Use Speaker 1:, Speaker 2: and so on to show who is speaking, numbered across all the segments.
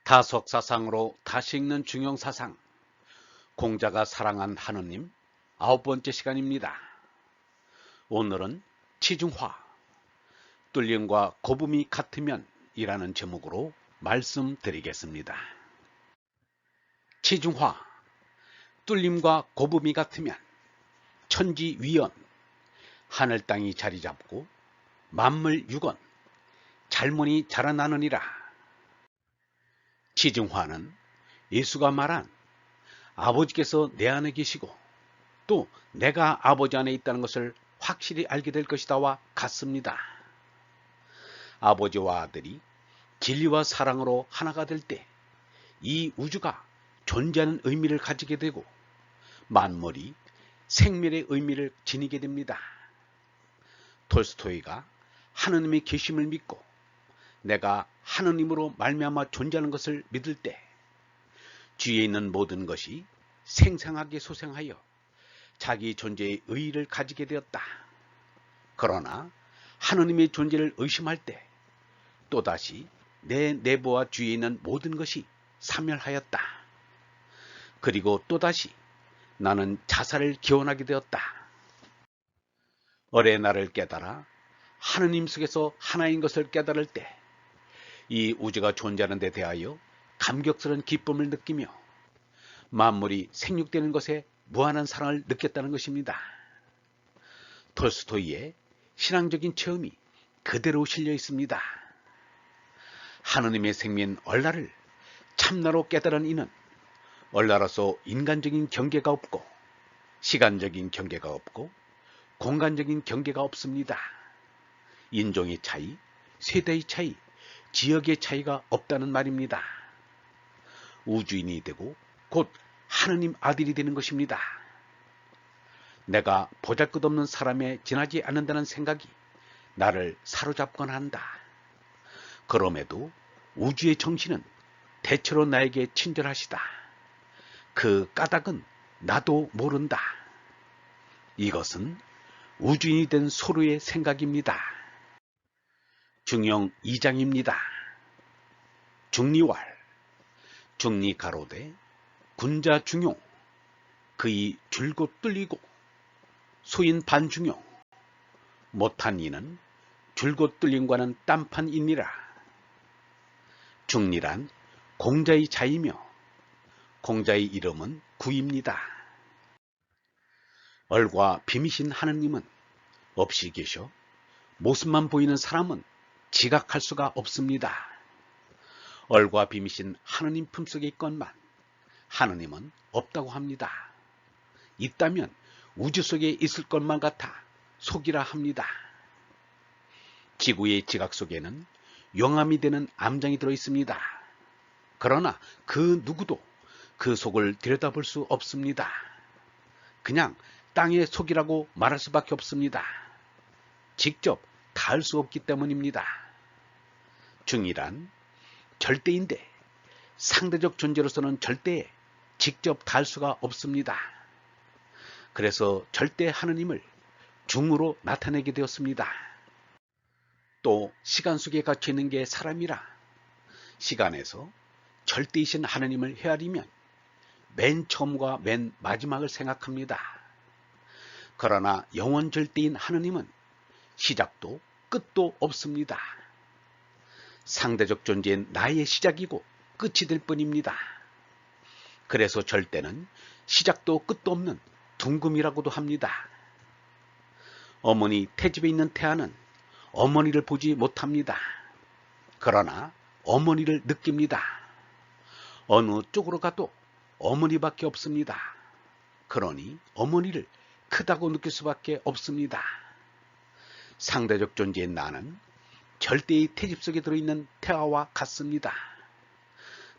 Speaker 1: 다속사상으로 다시 읽는 중용사상, 공자가 사랑한 하느님 9번째 시간입니다. 오늘은 치중화, 뚫림과 고음이 같으면 이라는 제목으로 말씀드리겠습니다. 치중화, 뚫림과 고음이 같으면 천지위원, 하늘 땅이 자리 잡고 만물 유건, 잘문이 자라나느니라. 치중화는 예수가 말한 아버지께서 내 안에 계시고 또 내가 아버지 안에 있다는 것을 확실히 알게 될 것이다와 같습니다. 아버지와 아들이 진리와 사랑으로 하나가 될 때 이 우주가 존재하는 의미를 가지게 되고 만물이 생멸의 의미를 지니게 됩니다. 톨스토이가 하느님의 계심을 믿고 내가 하느님으로 말미암아 존재하는 것을 믿을 때 주위에 있는 모든 것이 생생하게 소생하여 자기 존재의 의의를 가지게 되었다. 그러나 하느님의 존재를 의심할 때 또다시 내 내부와 주위에 있는 모든 것이 사멸하였다. 그리고 또다시 나는 자살을 기원하게 되었다. 어뢰 나를 깨달아 하느님 속에서 하나인 것을 깨달을 때 이 우주가 존재하는 데 대하여 감격스러운 기쁨을 느끼며 만물이 생육되는 것에 무한한 사랑을 느꼈다는 것입니다. 톨스토이의 신앙적인 체험이 그대로 실려 있습니다. 하느님의 생민 얼라를 참나로 깨달은 이는 얼라로서 인간적인 경계가 없고 시간적인 경계가 없고 공간적인 경계가 없습니다. 인종의 차이, 세대의 차이, 지역의 차이가 없다는 말입니다. 우주인이 되고 곧 하느님 아들이 되는 것입니다. 내가 보잘것없는 사람에 지나지 않는다는 생각이 나를 사로잡곤 한다. 그럼에도 우주의 정신은 대체로 나에게 친절하시다. 그 까닭은 나도 모른다. 이것은 우주인이 된 소로의 생각입니다. 중용 2장입니다. 중리왈, 중리 가로되 군자 중용, 그이 줄곧 뚫리고 소인 반중용, 못한 이는 줄곧 뚫림과는 딴판이니라. 중리란 공자의 자이며 공자의 이름은 구입니다. 얼과 비미신 하느님은 없이 계셔 모습만 보이는 사람은 지각할 수가 없습니다. 얼과 비미신 하느님 품속에 있건만 하느님은 없다고 합니다. 있다면 우주 속에 있을 것만 같아 속이라 합니다. 지구의 지각 속에는 용암이 되는 암장이 들어있습니다. 그러나 그 누구도 그 속을 들여다볼 수 없습니다. 그냥 땅의 속이라고 말할 수밖에 없습니다. 직접 닿을 수 없기 때문입니다. 중이란 절대인데 상대적 존재로서는 절대에 직접 닿을 수가 없습니다. 그래서 절대 하느님을 중으로 나타내게 되었습니다. 또 시간 속에 갇혀 있는 게 사람이라 시간에서 절대이신 하느님을 헤아리면 맨 처음과 맨 마지막을 생각합니다. 그러나 영원 절대인 하느님은 시작도 끝도 없습니다. 상대적 존재인 나의 시작이고 끝이 될 뿐입니다. 그래서 절대는 시작도 끝도 없는 둥금이라고도 합니다. 어머니 태집에 있는 태아는 어머니를 보지 못합니다. 그러나 어머니를 느낍니다. 어느 쪽으로 가도 어머니밖에 없습니다. 그러니 어머니를 크다고 느낄 수밖에 없습니다. 상대적 존재인 나는 절대의 태집 속에 들어있는 태아와 같습니다.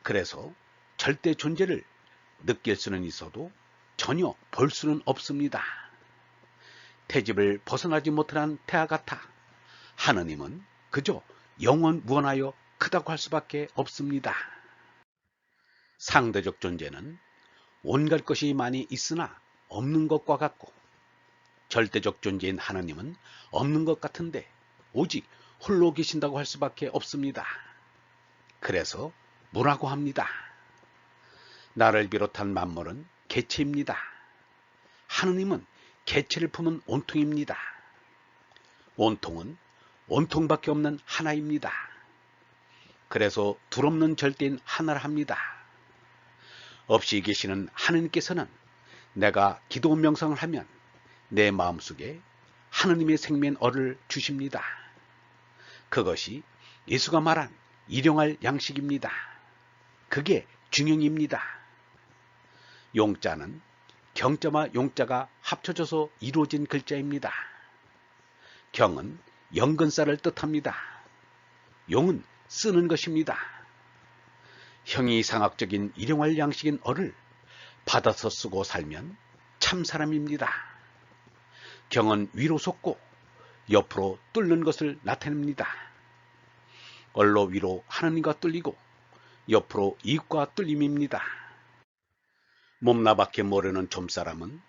Speaker 1: 그래서 절대 존재를 느낄 수는 있어도 전혀 볼 수는 없습니다. 태집을 벗어나지 못하는 태아 같아 하느님은 그저 영원 무한하여 크다고 할 수밖에 없습니다. 상대적 존재는 온갖 것이 많이 있으나 없는 것과 같고 절대적 존재인 하느님은 없는 것 같은데 오직 홀로 계신다고 할 수밖에 없습니다. 그래서 무라고 합니다. 나를 비롯한 만물은 개체입니다. 하느님은 개체를 품은 온통입니다. 온통은 온통밖에 없는 하나입니다. 그래서 둘없는 절대인 하나라 합니다. 없이 계시는 하느님께서는 내가 기도 명상을 하면 내 마음속에 하느님의 생명 얼을 주십니다. 그것이 예수가 말한 일용할 양식입니다. 그게 중형입니다. 용자는 경자와 용자가 합쳐져서 이루어진 글자입니다. 경은 영근살을 뜻합니다. 용은 쓰는 것입니다. 형이상학적인 일용할 양식인 얼을 받아서 쓰고 살면 참 사람입니다. 경은 위로 솟고 옆으로 뚫는 것을 나타냅니다. 얼로 위로 하느님과 뚫리고 옆으로 이웃과 뚫림입니다. 몸나밖에 모르는 좀사람은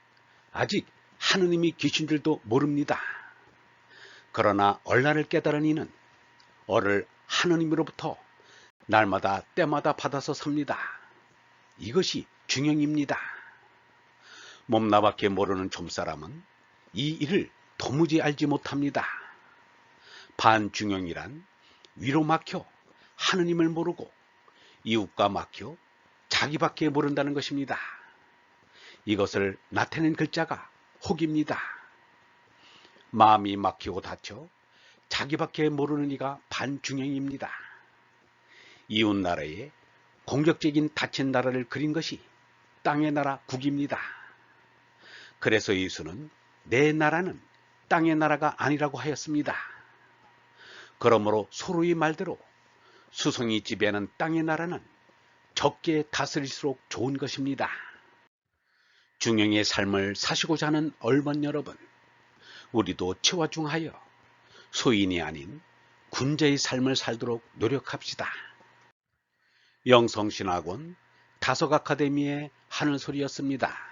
Speaker 1: 아직 하느님이 계신 줄도 모릅니다. 그러나 얼라를 깨달은 이는 얼을 하느님으로부터 날마다 때마다 받아서 삽니다. 이것이 중형입니다. 몸나밖에 모르는 좀사람은 이 일을 도무지 알지 못합니다. 반중형이란 위로 막혀 하느님을 모르고 이웃과 막혀 자기밖에 모른다는 것입니다. 이것을 나타낸 글자가 혹입니다. 마음이 막히고 닫혀 자기밖에 모르는 이가 반중형입니다. 이웃 나라에 공격적인 닫힌 나라를 그린 것이 땅의 나라 국입니다. 그래서 예수는 내 나라는 땅의 나라가 아니라고 하였습니다. 그러므로 서로의 말대로 수성이 지배하는 땅의 나라는 적게 다스릴수록 좋은 것입니다. 중형의 삶을 사시고자 하는 얼번 여러분, 우리도 체화중하여 소인이 아닌 군자의 삶을 살도록 노력합시다. 영성신학원 다석아카데미의 하늘소리였습니다.